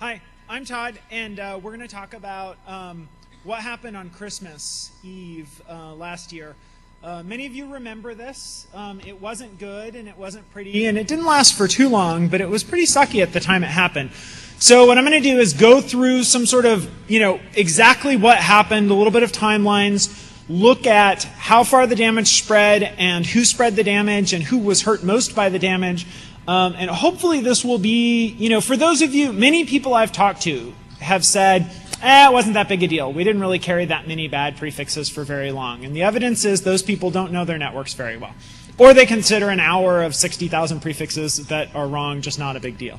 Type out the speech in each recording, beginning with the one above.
Hi, I'm Todd, and we're going to talk about what happened on Christmas Eve last year. Many of you remember this. It wasn't good, and it wasn't pretty, and it didn't last for too long, but it was pretty sucky at the time it happened. So what I'm going to do is go through some sort of, exactly what happened, a little bit of timelines, look at how far the damage spread and who spread the damage and who was hurt most by the damage. And hopefully this will be, for those of you, many people I've talked to have said, it wasn't that big a deal. We didn't really carry that many bad prefixes for very long. And the evidence is those people don't know their networks very well. Or they consider an hour of 60,000 prefixes that are wrong just not a big deal.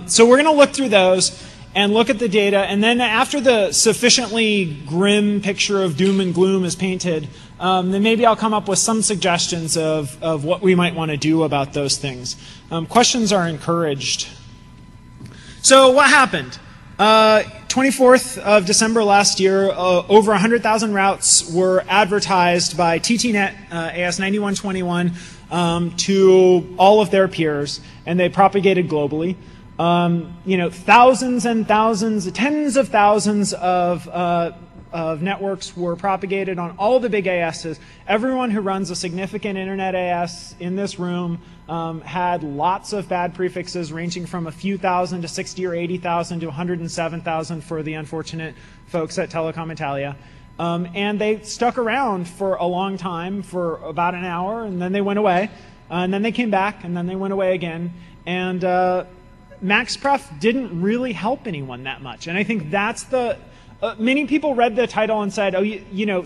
So we're going to look through those and look at the data. And then after the sufficiently grim picture of doom and gloom is painted, then maybe I'll come up with some suggestions of what we might want to do about those things. Questions are encouraged. So what happened? 24th of December last year, over 100,000 routes were advertised by TTNet AS9121 to all of their peers, and they propagated globally. Thousands and thousands, tens of thousands of networks were propagated on all the big ASs. Everyone who runs a significant internet AS in this room had lots of bad prefixes ranging from a few thousand to 60 or 80,000 to 107,000 for the unfortunate folks at Telecom Italia. And they stuck around for a long time, for about an hour, and then they went away. And then they came back, and then they went away again. And MaxPref didn't really help anyone that much. And I think that's the... many people read the title and said,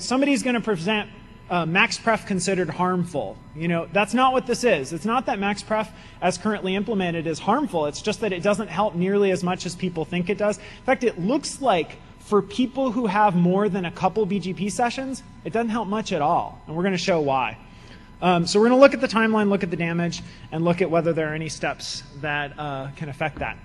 somebody's going to present MaxPref considered harmful. That's not what this is. It's not that MaxPref, as currently implemented, is harmful. It's just that it doesn't help nearly as much as people think it does. In fact, it looks like for people who have more than a couple BGP sessions, it doesn't help much at all. And we're going to show why. So we're going to look at the timeline, look at the damage, and look at whether there are any steps that can affect that.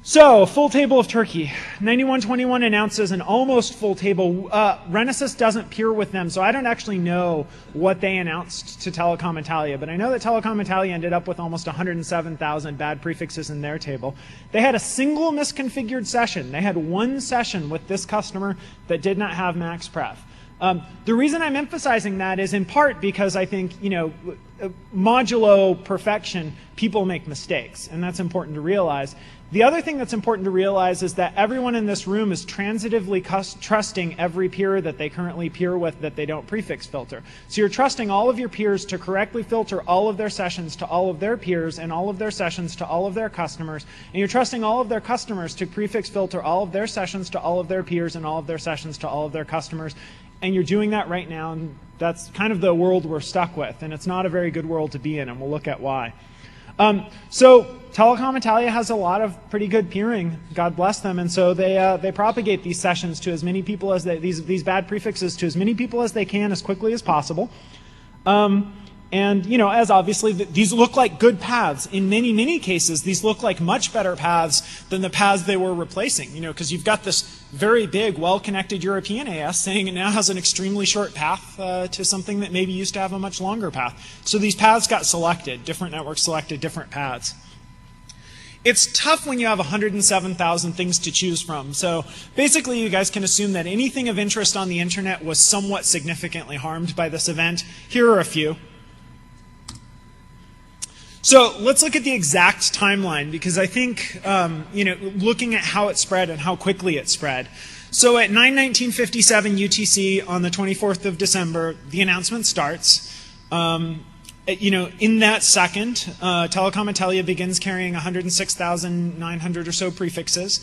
So, full table of Turkey. 9121 announces an almost full table. Renesys doesn't peer with them, so I don't actually know what they announced to Telecom Italia, but I know that Telecom Italia ended up with almost 107,000 bad prefixes in their table. They had a single misconfigured session. They had one session with this customer that did not have MaxPref. The reason I'm emphasizing that is in part because I think, modulo perfection, people make mistakes, and that's important to realize. The other thing that's important to realize is that everyone in this room is transitively trusting every peer that they currently peer with that they don't prefix filter. So you're trusting all of your peers to correctly filter all of their sessions to all of their peers and all of their sessions to all of their customers. And you're trusting all of their customers to prefix filter all of their sessions to all of their peers and all of their sessions to all of their customers. And you're doing that right now, and that's kind of the world we're stuck with. And it's not a very good world to be in, and we'll look at why. So Telecom Italia has a lot of pretty good peering, God bless them, and so they propagate these sessions to as many people as these bad prefixes to as many people as they can as quickly as possible. And as obviously these look like good paths. In many, many cases, these look like much better paths than the paths they were replacing. Because you've got this very big, well-connected European AS saying it now has an extremely short path to something that maybe used to have a much longer path. So these paths got selected. Different networks selected different paths. It's tough when you have 107,000 things to choose from. So basically, you guys can assume that anything of interest on the internet was somewhat significantly harmed by this event. Here are a few. So let's look at the exact timeline, because I think, looking at how it spread and how quickly it spread. So at 9:19:57 UTC on the 24th of December, the announcement starts. In that second, Telecom Italia begins carrying 106,900 or so prefixes.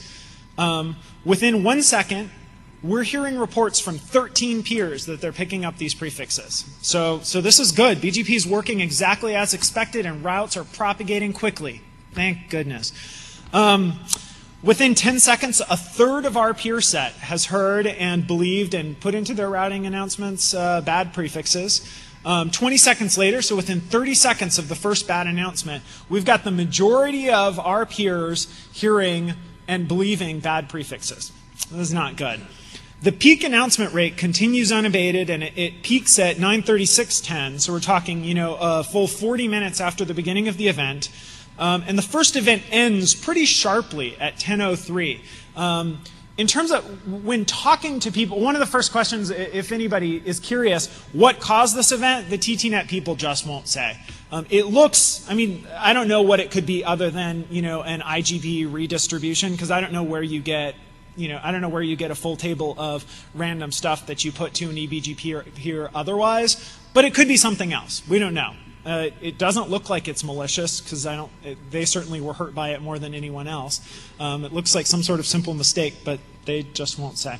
Within 1 second, we're hearing reports from 13 peers that they're picking up these prefixes. So this is good. BGP is working exactly as expected, and routes are propagating quickly. Thank goodness. Within 10 seconds, a third of our peer set has heard and believed and put into their routing announcements bad prefixes. 20 seconds later, so within 30 seconds of the first bad announcement, we've got the majority of our peers hearing and believing bad prefixes. This is not good. The peak announcement rate continues unabated, and it peaks at 9:36:10. So we're talking, a full 40 minutes after the beginning of the event. And the first event ends pretty sharply at 10:03. In terms of when talking to people, one of the first questions, if anybody is curious, what caused this event, the TTNet people just won't say. It looks, I mean, I don't know what it could be other than, you know, an IGP redistribution, because I don't know where you get, you know, I don't know where you get a full table of random stuff that you put to an EBGP here otherwise, but it could be something else. We don't know. It doesn't look like it's malicious, because they certainly were hurt by it more than anyone else. It looks like some sort of simple mistake, but they just won't say.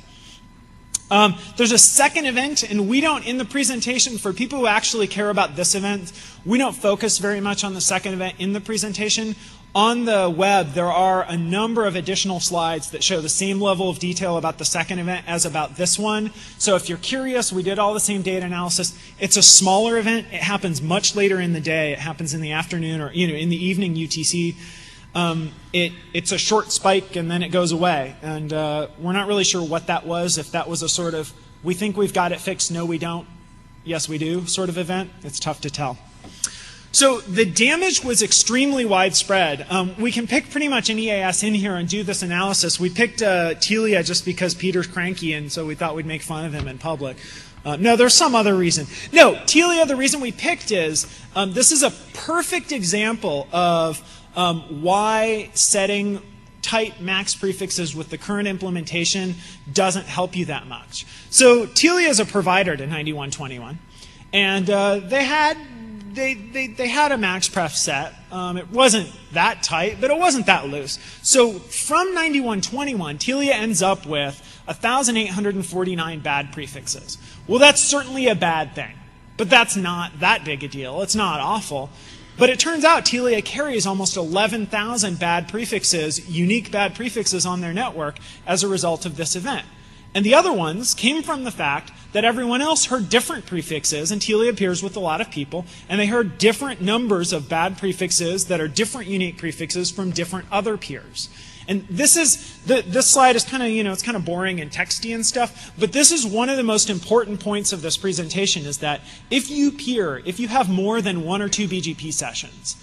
There's a second event, and we don't, in the presentation, for people who actually care about this event, we don't focus very much on the second event in the presentation. On the web, there are a number of additional slides that show the same level of detail about the second event as about this one. So if you're curious, we did all the same data analysis. It's a smaller event. It happens much later in the day. It happens in the afternoon or, you know, in the evening UTC. It's a short spike and then it goes away. And we're not really sure what that was, if that was a sort of, we think we've got it fixed, no we don't, yes we do sort of event. It's tough to tell. So the damage was extremely widespread. We can pick pretty much any AS in here and do this analysis. We picked Telia just because Peter's cranky, and so we thought we'd make fun of him in public. No, there's some other reason. No, Telia, the reason we picked is this is a perfect example of why setting tight max prefixes with the current implementation doesn't help you that much. So Telia is a provider to 9121, and they had a max pref set. It wasn't that tight, but it wasn't that loose. So from 9121, Telia ends up with 1,849 bad prefixes. Well, that's certainly a bad thing, but that's not that big a deal. It's not awful. But it turns out Telia carries almost 11,000 bad prefixes, unique bad prefixes on their network as a result of this event. And the other ones came from the fact that everyone else heard different prefixes, and Telia appears with a lot of people, and they heard different numbers of bad prefixes that are different unique prefixes from different other peers. And this slide is kind of, you know, it's kind of boring and texty and stuff, but this is one of the most important points of this presentation, is that if you have more than 1 or 2 BGP sessions,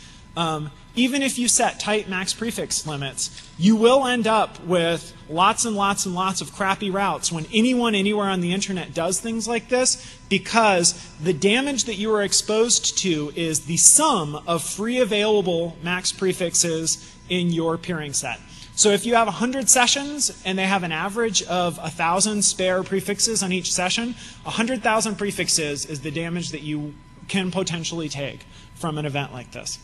even if you set tight max prefix limits, you will end up with lots and lots and lots of crappy routes when anyone anywhere on the internet does things like this, because the damage that you are exposed to is the sum of free available max prefixes in your peering set. So if you have 100 sessions and they have an average of 1,000 spare prefixes on each session, 100,000 prefixes is the damage that you can potentially take from an event like this.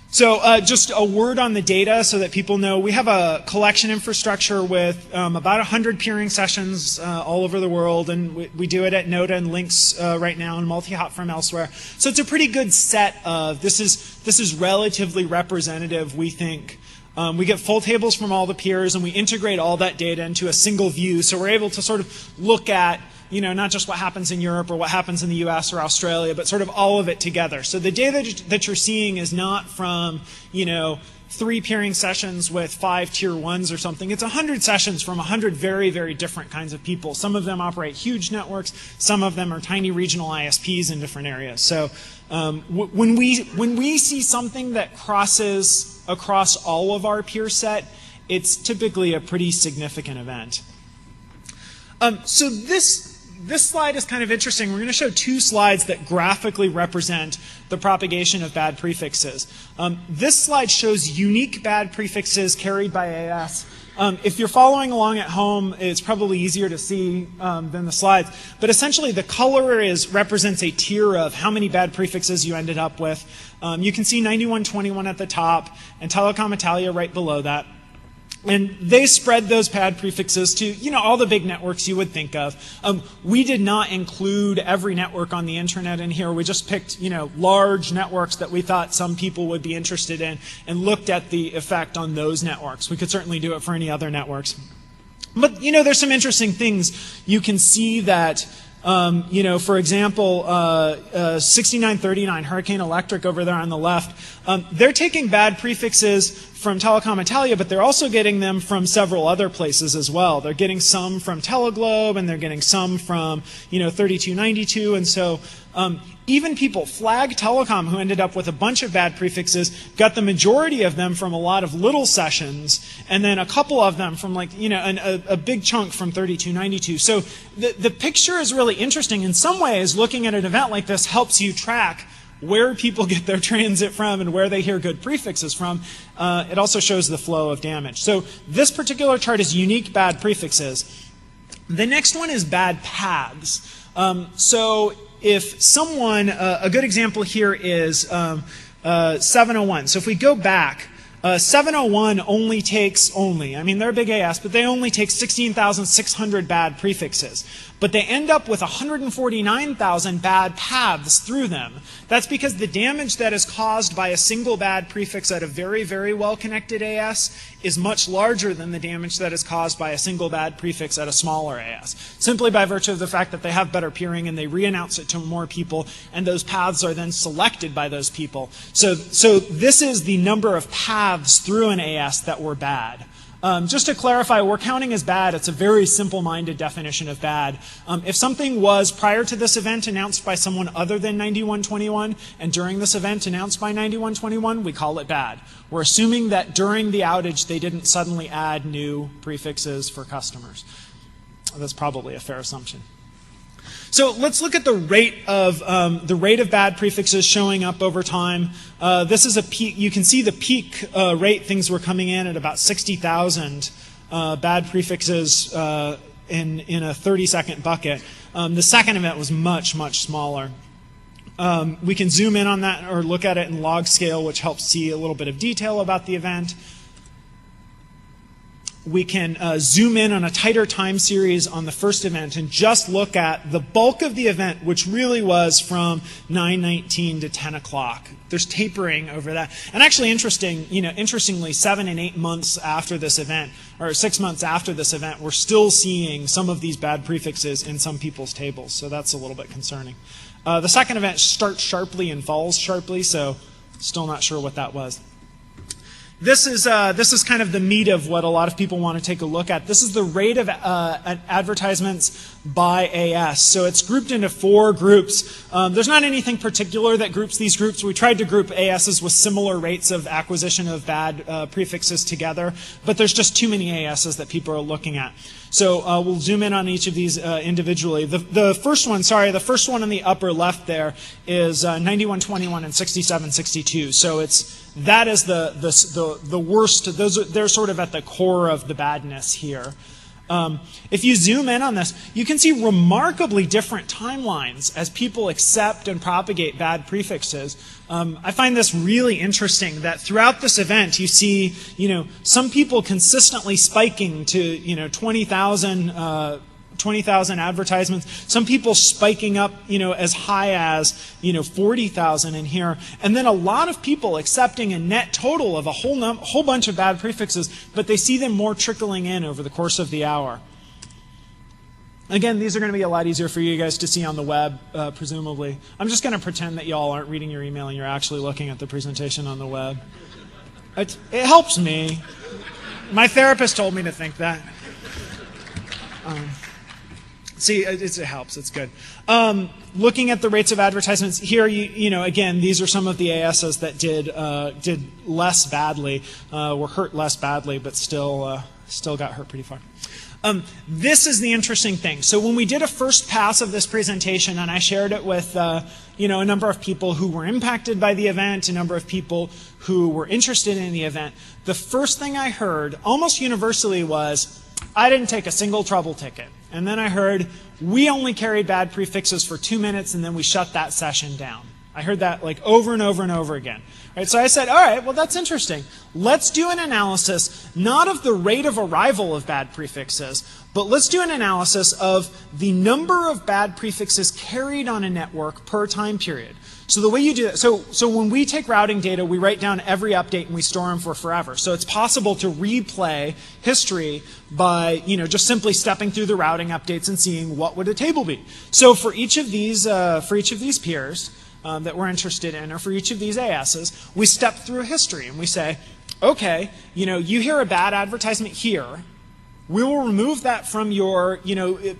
So just a word on the data so that people know. We have a collection infrastructure with about 100 peering sessions all over the world, and we do it at Noda and Lynx right now, and multi-hop from elsewhere. So it's a pretty good set of, this is relatively representative, we think. We get full tables from all the peers, and we integrate all that data into a single view, so we're able to sort of look at, you know, not just what happens in Europe or what happens in the US or Australia, but sort of all of it together. So the data that you're seeing is not from, you know, 3 peering sessions with 5 tier 1s or something. It's 100 sessions from 100 very, very different kinds of people. Some of them operate huge networks. Some of them are tiny regional ISPs in different areas. So when we see something that crosses across all of our peer set, it's typically a pretty significant event. So this slide is kind of interesting. We're going to show 2 slides that graphically represent the propagation of bad prefixes. This slide shows unique bad prefixes carried by AS. If you're following along at home, it's probably easier to see than the slides. But essentially, the color represents a tier of how many bad prefixes you ended up with. You can see 9121 at the top and Telecom Italia right below that. And they spread those bad prefixes to, you know, all the big networks you would think of. We did not include every network on the internet in here. We just picked, you know, large networks that we thought some people would be interested in and looked at the effect on those networks. We could certainly do it for any other networks. But, you know, there's some interesting things. You can see that, you know, for example, 6939, Hurricane Electric over there on the left, they're taking bad prefixes from Telecom Italia, but they're also getting them from several other places as well. They're getting some from Teleglobe, and they're getting some from, you know, 3292, and so Even people, Flag Telecom, who ended up with a bunch of bad prefixes, got the majority of them from a lot of little sessions, and then a couple of them from like, a big chunk from 3292. So the picture is really interesting. In some ways, looking at an event like this helps you track where people get their transit from and where they hear good prefixes from. It also shows the flow of damage. So this particular chart is unique bad prefixes. The next one is bad paths. So if someone, a good example here is 701. So if we go back, 701 only takes, I mean, they're a big AS, but they only take 16,600 bad prefixes. But they end up with 149,000 bad paths through them. That's because the damage that is caused by a single bad prefix at a very, very well-connected AS is much larger than the damage that is caused by a single bad prefix at a smaller AS. Simply by virtue of the fact that they have better peering and they re-announce it to more people, and those paths are then selected by those people. So this is the number of paths through an AS that were bad. Just to clarify, we're counting as bad. It's a very simple-minded definition of bad. If something was, prior to this event, announced by someone other than 9121, and during this event announced by 9121, we call it bad. We're assuming that during the outage, they didn't suddenly add new prefixes for customers. That's probably a fair assumption. So let's look at the rate of bad prefixes showing up over time. This is a peak. You can see the peak rate. Things were coming in at about 60,000 bad prefixes in a 30-second bucket. The second event was much, much smaller. We can zoom in on that or look at it in log scale, which helps see a little bit of detail about the event. We can zoom in on a tighter time series on the first event and just look at the bulk of the event, which really was from 9:19 to 10 o'clock. There's tapering over that. And actually interestingly, 7 and 8 months after this event, or 6 months after this event, we're still seeing some of these bad prefixes in some people's tables. So that's a little bit concerning. The second event starts sharply and falls sharply, so still not sure what that was. This is kind of the meat of what a lot of people want to take a look at. This is the rate of advertisements by AS. So it's grouped into 4 groups. There's not anything particular that groups these groups. We tried to group ASs with similar rates of acquisition of bad prefixes together, but there's just too many ASs that people are looking at. So we'll zoom in on each of these individually. The first one in the upper left there is 9121 and 6762. So that is the worst. They're sort of at the core of the badness here. If you zoom in on this, you can see remarkably different timelines as people accept and propagate bad prefixes. I find this really interesting that throughout this event you see, some people consistently spiking to, 20,000 advertisements. Some people spiking up, as high as, 40,000 in here. And then a lot of people accepting a net total of a whole bunch of bad prefixes, but they see them more trickling in over the course of the hour. Again, these are going to be a lot easier for you guys to see on the web, presumably. I'm just going to pretend that y'all aren't reading your email and you're actually looking at the presentation on the web. It helps me. My therapist told me to think that. See, it helps. It's good. Looking at the rates of advertisements here, again, these are some of the ASs that did less badly, were hurt less badly, but still got hurt pretty far. This is the interesting thing. So when we did a first pass of this presentation, and I shared it with a number of people who were impacted by the event, a number of people who were interested in the event, the first thing I heard almost universally was, I didn't take a single trouble ticket. And then I heard, we only carried bad prefixes for 2 minutes and then we shut that session down. I heard that like over and over and over again. Right, so I said, all right, well that's interesting. Let's do an analysis, not of the rate of arrival of bad prefixes, but let's do an analysis of the number of bad prefixes carried on a network per time period. So the way you do that, so when we take routing data, we write down every update and we store them for forever. So it's possible to replay history by, just simply stepping through the routing updates and seeing what would a table be. So for each of these peers that we're interested in, or for each of these ASs, we step through history and we say, okay, you hear a bad advertisement here, we will remove that from your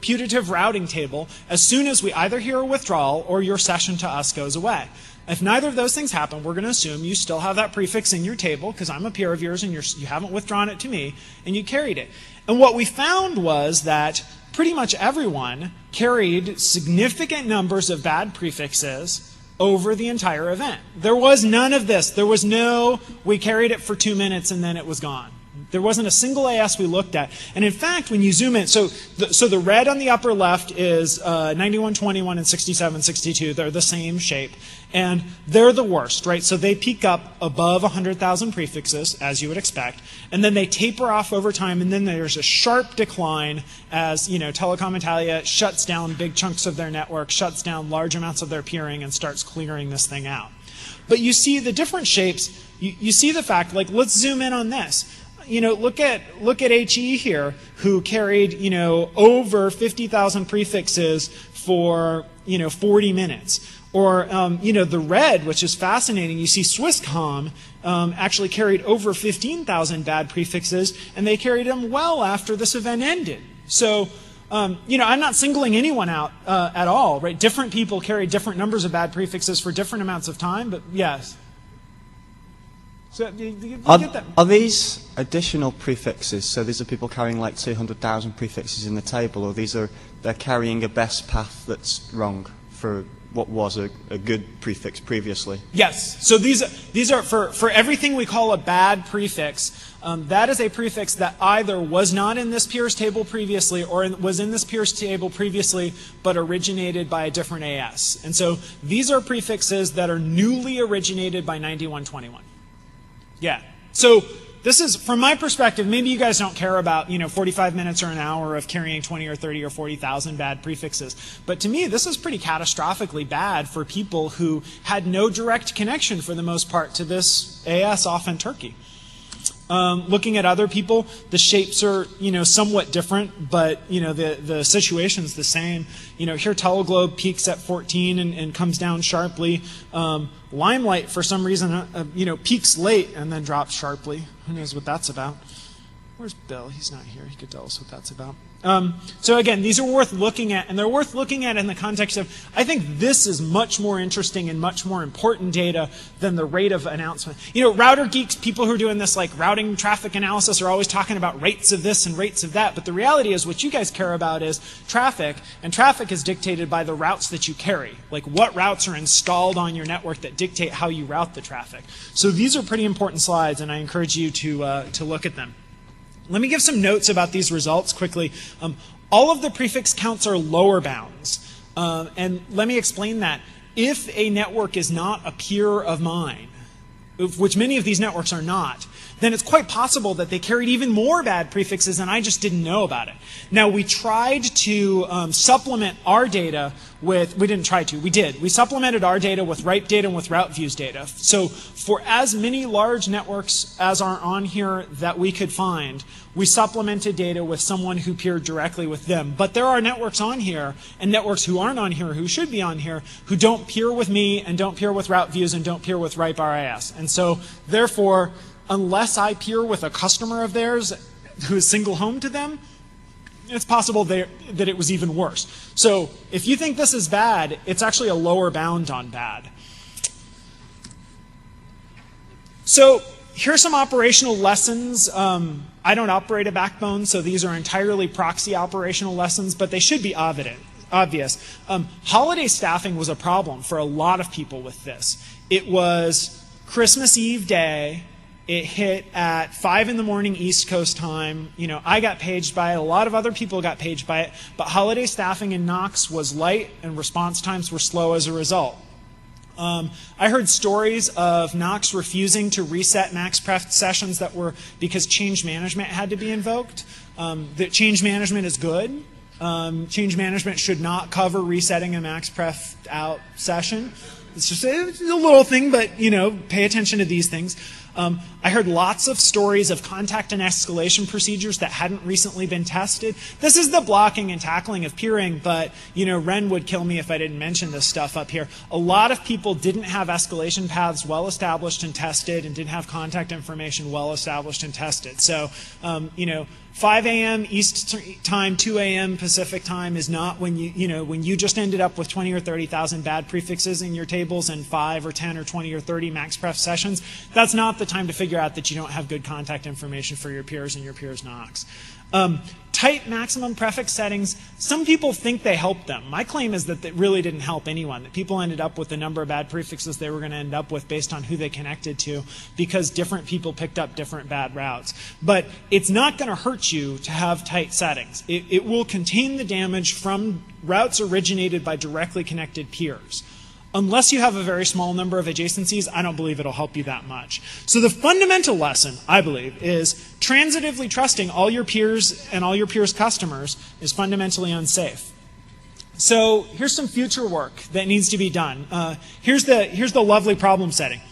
putative routing table as soon as we either hear a withdrawal or your session to us goes away. If neither of those things happen, we're going to assume you still have that prefix in your table because I'm a peer of yours and you haven't withdrawn it to me and you carried it. And what we found was that pretty much everyone carried significant numbers of bad prefixes over the entire event. There was none of this. There was no, we carried it for 2 minutes and then it was gone. There wasn't a single AS we looked at. And in fact, when you zoom in, so the red on the upper left is 9121 and 6762. They're the same shape. And they're the worst, right? So they peak up above 100,000 prefixes, as you would expect. And then they taper off over time. And then there's a sharp decline as, Telecom Italia shuts down big chunks of their network, shuts down large amounts of their peering, and starts clearing this thing out. But you see the different shapes. You see the fact, like, let's zoom in on this. Look at HE here, who carried, over 50,000 prefixes for, 40 minutes. Or, the red, which is fascinating, you see Swisscom actually carried over 15,000 bad prefixes, and they carried them well after this event ended. So, I'm not singling anyone out at all, right? Different people carry different numbers of bad prefixes for different amounts of time, but yes. So you get that. Are these additional prefixes? So these are people carrying like 200,000 prefixes in the table, or they're carrying a best path that's wrong for what was a good prefix previously? Yes. So these are for everything we call a bad prefix. That is a prefix that either was not in this peers table previously or was in this peers table previously but originated by a different AS. And so these are prefixes that are newly originated by 9121. Yeah. So this is, from my perspective, maybe you guys don't care about, 45 minutes or an hour of carrying 20 or 30 or 40,000 bad prefixes. But to me, this is pretty catastrophically bad for people who had no direct connection, for the most part, to this AS off in Turkey. Looking at other people, the shapes are, somewhat different, but, the situation's the same. Here Teleglobe peaks at 14 and comes down sharply. Limelight, for some reason, peaks late and then drops sharply. Who knows what that's about? Where's Bill? He's not here. He could tell us what that's about. So again, these are worth looking at, and they're worth looking at in the context of, I think this is much more interesting and much more important data than the rate of announcement. Router geeks, people who are doing this like routing traffic analysis are always talking about rates of this and rates of that, but the reality is what you guys care about is traffic, and traffic is dictated by the routes that you carry. Like what routes are installed on your network that dictate how you route the traffic. So these are pretty important slides, and I encourage you to look at them. Let me give some notes about these results quickly. All of the prefix counts are lower bounds. And let me explain that. If a network is not a peer of mine, which many of these networks are not, then it's quite possible that they carried even more bad prefixes and I just didn't know about it. Now, we tried to supplement our data with, we didn't try to, we did. We supplemented our data with ripe data and with route views data. So for as many large networks as are on here that we could find, we supplemented data with someone who peered directly with them. But there are networks on here and networks who aren't on here, who should be on here, who don't peer with me and don't peer with route views and don't peer with ripe RIS. And so therefore, unless I peer with a customer of theirs who is single home to them, it's possible that it was even worse. So if you think this is bad, it's actually a lower bound on bad. So here's some operational lessons. I don't operate a backbone, so these are entirely proxy operational lessons, but they should be obvious. Holiday staffing was a problem for a lot of people with this. It was Christmas Eve day. It hit at 5 in the morning East Coast time. I got paged by it. A lot of other people got paged by it. But holiday staffing in Knox was light and response times were slow as a result. I heard stories of Knox refusing to reset MaxPref sessions that were because change management had to be invoked. That change management is good. Change management should not cover resetting a MaxPref out session. It's just a little thing, but pay attention to these things. I heard lots of stories of contact and escalation procedures that hadn't recently been tested. This is the blocking and tackling of peering, but Ren would kill me if I didn't mention this stuff up here. A lot of people didn't have escalation paths well established and tested, and didn't have contact information well established and tested. So, 5 a.m. East time, 2 a.m. Pacific time is not when when you just ended up with 20 or 30,000 bad prefixes in your tables and 5 or 10 or 20 or 30 max pref sessions. That's not the time to figure out that you don't have good contact information for your peers and your peers' knocks. Tight maximum prefix settings, some people think they help them. My claim is that it really didn't help anyone, that people ended up with the number of bad prefixes they were going to end up with based on who they connected to, because different people picked up different bad routes. But it's not going to hurt you to have tight settings. It will contain the damage from routes originated by directly connected peers. Unless you have a very small number of adjacencies, I don't believe it'll help you that much. So the fundamental lesson, I believe, is transitively trusting all your peers and all your peers' customers is fundamentally unsafe. So here's some future work that needs to be done. Here's the lovely problem setting.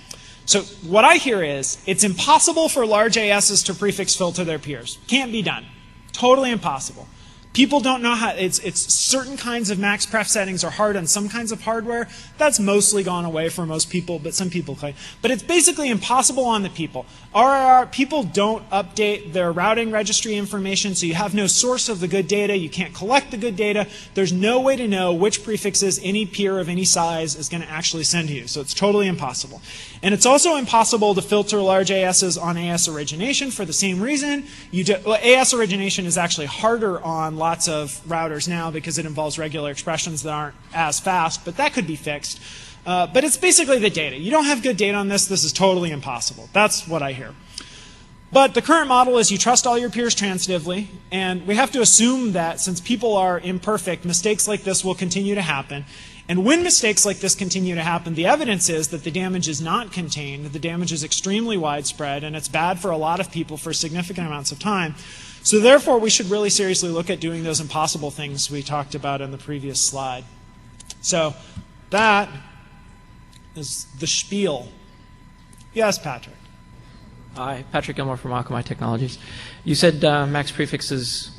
So what I hear is it's impossible for large ASs to prefix filter their peers. Can't be done. Totally impossible. People don't know how, it's certain kinds of max pref settings are hard on some kinds of hardware. That's mostly gone away for most people, but some people claim. But it's basically impossible on the people. People don't update their routing registry information, so you have no source of the good data. You can't collect the good data. There's no way to know which prefixes any peer of any size is going to actually send to you. So it's totally impossible. And it's also impossible to filter large ASs on AS origination for the same reason. AS origination is actually harder on lots of routers now because it involves regular expressions that aren't as fast, but that could be fixed. But it's basically the data. You don't have good data on this. This is totally impossible. That's what I hear. But the current model is you trust all your peers transitively, and we have to assume that since people are imperfect, mistakes like this will continue to happen. And when mistakes like this continue to happen, the evidence is that the damage is not contained. The damage is extremely widespread, and it's bad for a lot of people for significant amounts of time. So therefore, we should really seriously look at doing those impossible things we talked about in the previous slide. So that is the spiel. Yes, Patrick. Hi, Patrick Gilmore from Akamai Technologies. You said max prefixes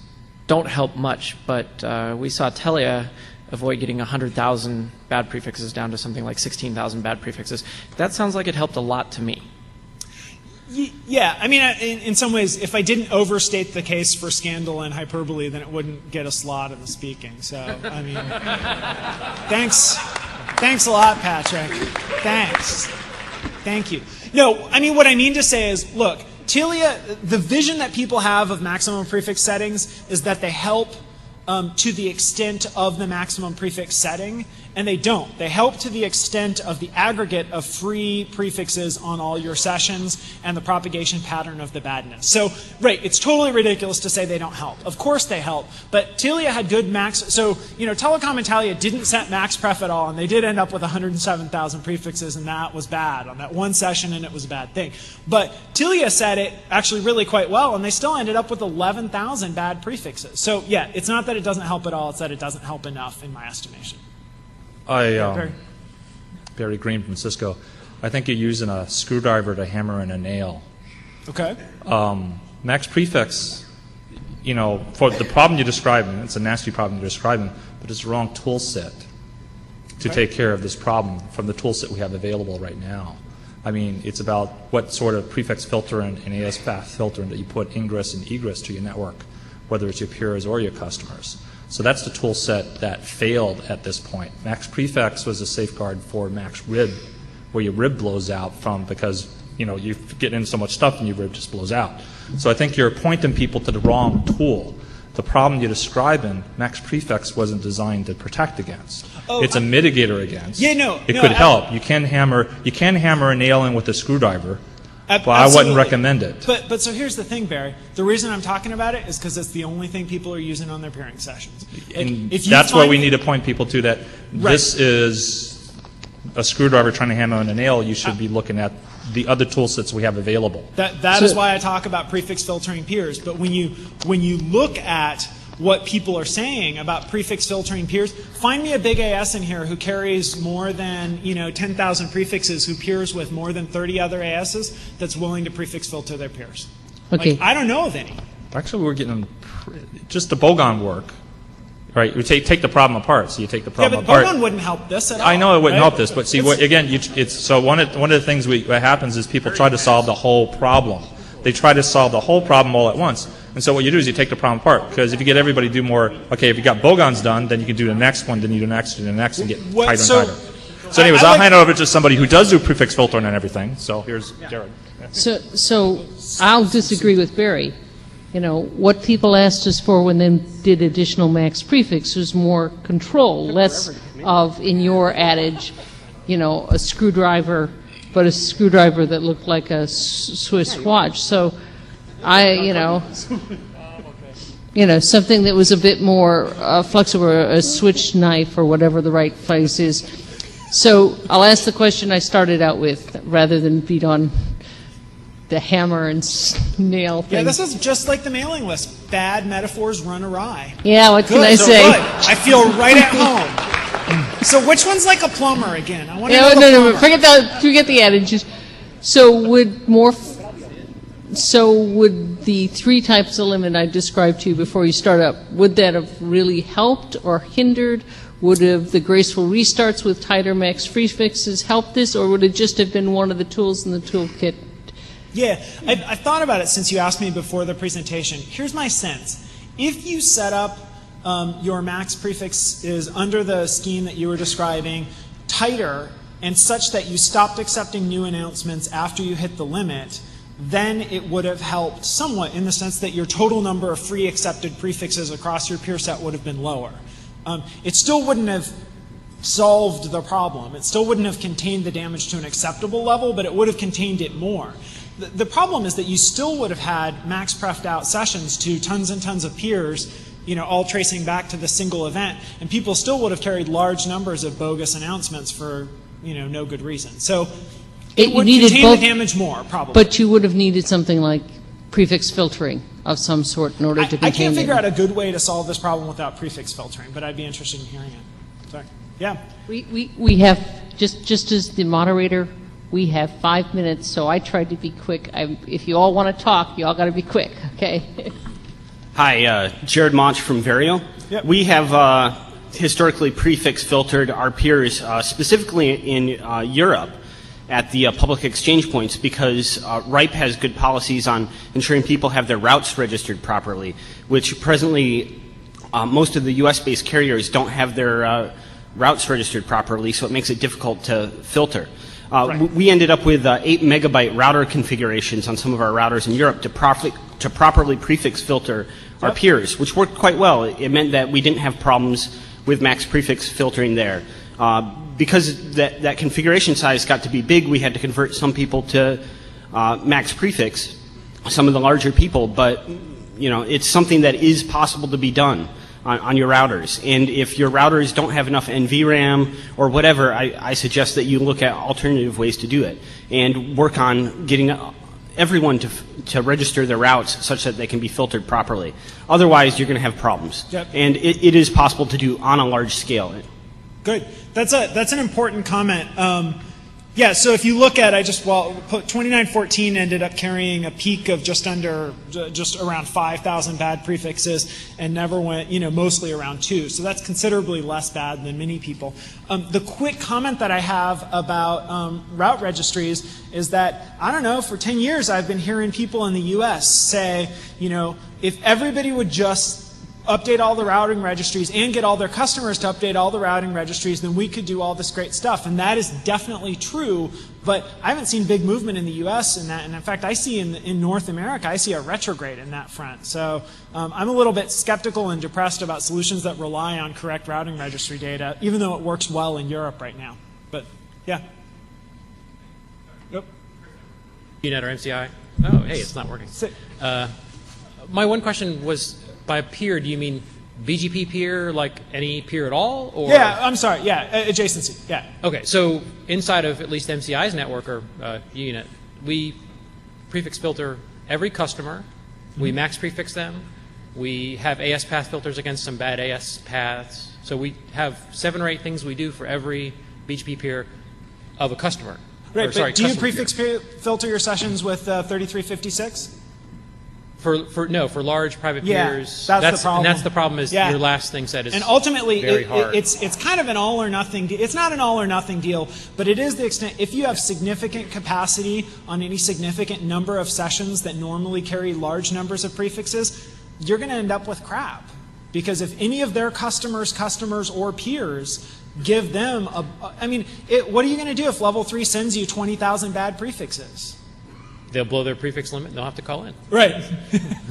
don't help much, but we saw Telia avoid getting 100,000 bad prefixes down to something like 16,000 bad prefixes. That sounds like it helped a lot to me. Yeah, I mean, in some ways, if I didn't overstate the case for scandal and hyperbole, then it wouldn't get a slot in the speaking. So, I mean, thanks a lot, Patrick. Thanks. Thank you. No, I mean, what I mean to say is, look, Telia, the vision that people have of maximum prefix settings is that they help to the extent of the maximum prefix setting, and they don't. They help to the extent of the aggregate of free prefixes on all your sessions and the propagation pattern of the badness. So, right, it's totally ridiculous to say they don't help. Of course they help, but Telia had good max, so, Telecom Italia didn't set max pref at all, and they did end up with 107,000 prefixes, and that was bad on that one session, and it was a bad thing. But Telia set it actually really quite well, and they still ended up with 11,000 bad prefixes. So, yeah, it's not that it doesn't help at all, it's that it doesn't help enough in my estimation. Barry Green from Cisco. I think you're using a screwdriver to hammer in a nail. Okay. Max prefix, for the problem you're describing, it's a nasty problem you're describing, but it's the wrong tool set to take care of this problem from the tool set we have available right now. I mean, it's about what sort of prefix filter and AS path filtering that you put ingress and egress to your network, whether it's your peers or your customers. So that's the tool set that failed at this point. Max prefix was a safeguard for max rib, where your rib blows out from because you get in so much stuff and your rib just blows out. So I think you're pointing people to the wrong tool. The problem you're describing, max prefix wasn't designed to protect against. It's a mitigator against. Yeah, no. It could help. You can hammer a nail in with a screwdriver. Well, I wouldn't recommend it. But so here's the thing, Barry. The reason I'm talking about it is because it's the only thing people are using on their peering sessions. And that's where we need to point people to that this is a screwdriver trying to hammer in a nail. You should be looking at the other tool sets we have available. That is why I talk about prefix filtering peers. But when you look at what people are saying about prefix filtering peers. Find me a big AS in here who carries more than 10,000 prefixes, who peers with more than 30 other ASs, that's willing to prefix filter their peers. Okay. Like, I don't know of any. Actually, we're getting just the bogon work, right? You take the problem apart. So you take the problem Yeah, but apart. bogon wouldn't help this at all. I know it wouldn't right? help this, but see, so one of the things what happens is people try to solve the whole problem. They try to solve the whole problem all at once. And so what you do is you take the problem apart, because if you get everybody to do more, okay, if you got bogons done, then you can do the next one, then you do the next, and the next, and get tighter and tighter. So anyways, I'll hand it over to somebody who does do prefix filtering and everything. So here's Jared. So I'll disagree with Barry. What people asked us for when they did additional max prefix was more control, less of, in your adage, a screwdriver, but a screwdriver that looked like a Swiss watch. So something that was a bit more flexible, a switch knife or whatever the right phrase is. So I'll ask the question I started out with, rather than beat on the hammer and nail thing. Yeah, this is just like the mailing list. Bad metaphors run awry. Yeah, what can I So say? good. I feel right at home. So which one's like a plumber again? I want to know the No, plumber. forget the adages. So would the three types of limit I described to you before you start up, would that have really helped or hindered? Would have the graceful restarts with tighter max prefixes helped this, or would it just have been one of the tools in the toolkit? Yeah, I've thought about it since you asked me before the presentation. Here's my sense. If you set up your max prefix is under the scheme that you were describing, tighter, and such that you stopped accepting new announcements after you hit the limit, then it would have helped somewhat in the sense that your total number of free accepted prefixes across your peer set would have been lower. It still wouldn't have solved the problem. It still wouldn't have contained the damage to an acceptable level, but it would have contained it more. The problem is that you still would have had max prefed out sessions to tons and tons of peers, all tracing back to the single event, and people still would have carried large numbers of bogus announcements for, no good reason. So it would contain the damage more, probably. But you would have needed something like prefix filtering of some sort in order to contain I can't figure it. out a good way to solve this problem without prefix filtering, but I'd be interested in hearing it. Sorry. Yeah. We have, just as the moderator, we have 5 minutes, so I tried to be quick. If you all want to talk, you all got to be quick, okay? Hi, Jared Monch from Vario. Yep. We have historically prefix filtered our peers, specifically in Europe, at the public exchange points, because RIPE has good policies on ensuring people have their routes registered properly, which presently most of the US-based carriers don't have their routes registered properly, so it makes it difficult to filter. Right. We ended up with 8 megabyte router configurations on some of our routers in Europe to properly prefix filter our peers, which worked quite well. It meant that we didn't have problems with max prefix filtering there. Because that configuration size got to be big, we had to convert some people to max prefix, some of the larger people, but it's something that is possible to be done on your routers. And if your routers don't have enough NVRAM or whatever, I suggest that you look at alternative ways to do it and work on getting everyone to register their routes such that they can be filtered properly. Otherwise, you're going to have problems. Yep. And it is possible to do on a large scale. Good. That's an important comment. Yeah, so if you look at, 2914 ended up carrying a peak of just around 5,000 bad prefixes and never went, mostly around 2. So that's considerably less bad than many people. The quick comment that I have about route registries is that, I don't know, for 10 years I've been hearing people in the US say, if everybody would just update all the routing registries and get all their customers to update all the routing registries, then we could do all this great stuff. And that is definitely true, but I haven't seen big movement in the US in that. And in fact, I see in North America, I see a retrograde in that front. So I'm a little bit skeptical and depressed about solutions that rely on correct routing registry data, even though it works well in Europe right now. But yeah. Yep. UNet or MCI? Oh, hey, it's not working. My one question was, by peer, do you mean BGP peer, like any peer at all? Or? Yeah, I'm sorry. Yeah, adjacency. Yeah. Okay, so inside of at least MCI's network or UNet, we prefix filter every customer. We max prefix them. We have AS path filters against some bad AS paths. So we have 7 or 8 things we do for every BGP peer of a customer. Right, Or, sorry, but do you customer prefix filter your sessions with 3356? For large private Yeah, peers, that's the problem. And that's the problem is Yeah. your last thing said is And ultimately, very hard. it's kind of an all or nothing. It's not an all or nothing deal, but it is the extent. If you have significant capacity on any significant number of sessions that normally carry large numbers of prefixes, you're going to end up with crap. Because if any of their customers, or peers give them what are you going to do if level 3 sends you 20,000 bad prefixes? They'll blow their prefix limit and they'll have to call in. Right.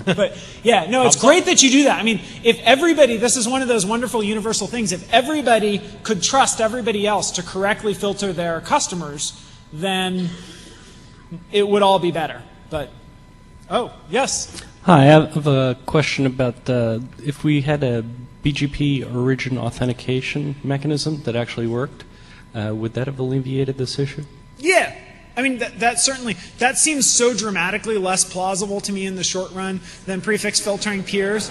But yeah, no, it's great that you do that. I mean, if everybody, this is one of those wonderful universal things, if everybody could trust everybody else to correctly filter their customers, then it would all be better. But, oh, yes. Hi, I have a question about if we had a BGP origin authentication mechanism that actually worked, would that have alleviated this issue? Yeah. I mean, that seems so dramatically less plausible to me in the short run than prefix filtering peers.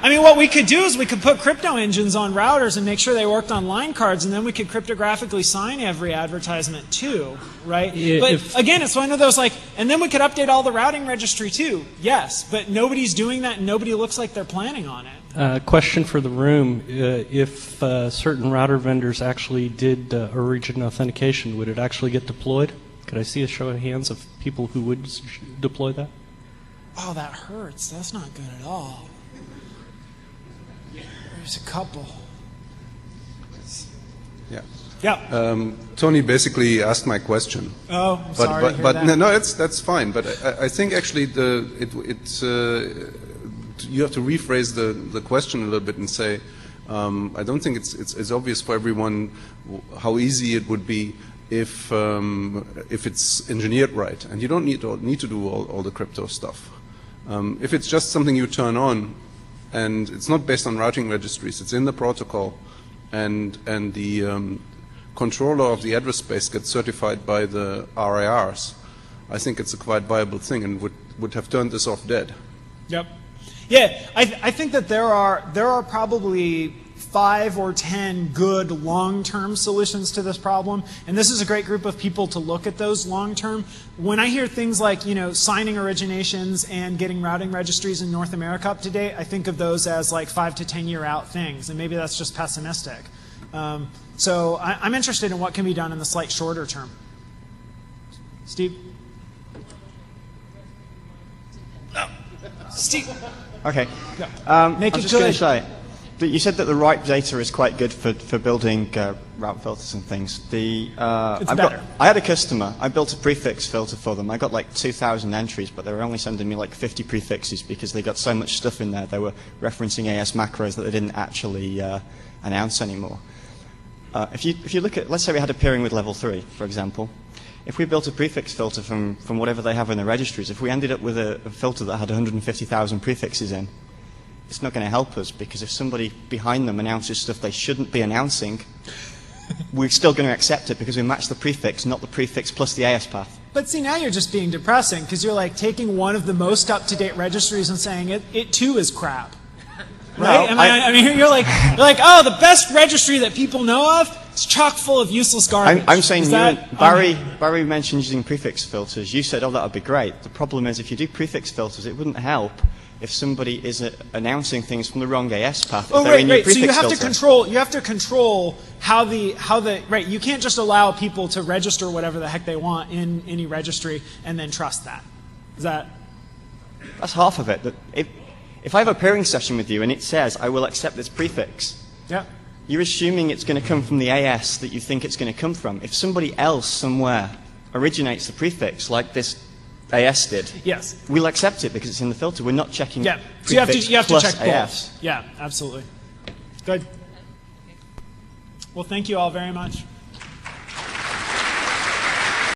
I mean, what we could do is we could put crypto engines on routers and make sure they worked on line cards, and then we could cryptographically sign every advertisement too, right? Yeah, but again, it's one of those and then we could update all the routing registry too, yes, but nobody's doing that and nobody looks like they're planning on it. Question for the room. If certain router vendors actually did origin authentication, would it actually get deployed? Could I see a show of hands of people who would deploy that? Oh, that hurts. That's not good at all. There's a couple. Yeah. Yeah. Tony basically asked my question. Oh, I'm sorry to hear but that. no, that's fine. But I think actually you have to rephrase the question a little bit and say, I don't think it's obvious for everyone how easy it would be if it's engineered right, and you don't need to do all the crypto stuff. If it's just something you turn on, and it's not based on routing registries, it's in the protocol, and the controller of the address space gets certified by the RIRs, I think it's a quite viable thing, and would have turned this off dead. Yep. Yeah, I think that there are probably 5 or 10 good long-term solutions to this problem, and this is a great group of people to look at those long-term. When I hear things like, signing originations and getting routing registries in North America up to date, I think of those as like 5 to 10 year out things, and maybe that's just pessimistic. So I'm interested in what can be done in the slight shorter term. Steve? No. Steve? Okay. Make I'm it just going good. to say that you said that the ripe data is quite good for building route filters and things. I had a customer. I built a prefix filter for them. I got like 2,000 entries, but they were only sending me like 50 prefixes because they got so much stuff in there. They were referencing AS macros that they didn't actually announce anymore. If you look at, let's say we had a peering with level 3, for example. If we built a prefix filter from whatever they have in the registries, if we ended up with a filter that had 150,000 prefixes in, it's not going to help us, because if somebody behind them announces stuff they shouldn't be announcing, we're still going to accept it because we match the prefix, not the prefix plus the AS path. But see, now you're just being depressing, because you're like taking one of the most up-to-date registries and saying it too is crap. Right? No, I mean, you're like, oh, the best registry that people know of is chock full of useless garbage. I'm saying Barry mentioned using prefix filters. You said, oh, that would be great. The problem is if you do prefix filters, it wouldn't help if somebody is announcing things from the wrong AS path. Oh, right. So you have to control how the right. You can't just allow people to register whatever the heck they want in any registry and then trust that. Is that? That's half of it. If I have a peering session with you and it says I will accept this prefix, Yeah. you're assuming it's going to come from the AS that you think it's going to come from. If somebody else somewhere originates the prefix like this AS did, Yes. we'll accept it because it's in the filter. We're not checking Yeah. So you have to plus check both. AS. Yeah, absolutely. Good. Well, thank you all very much.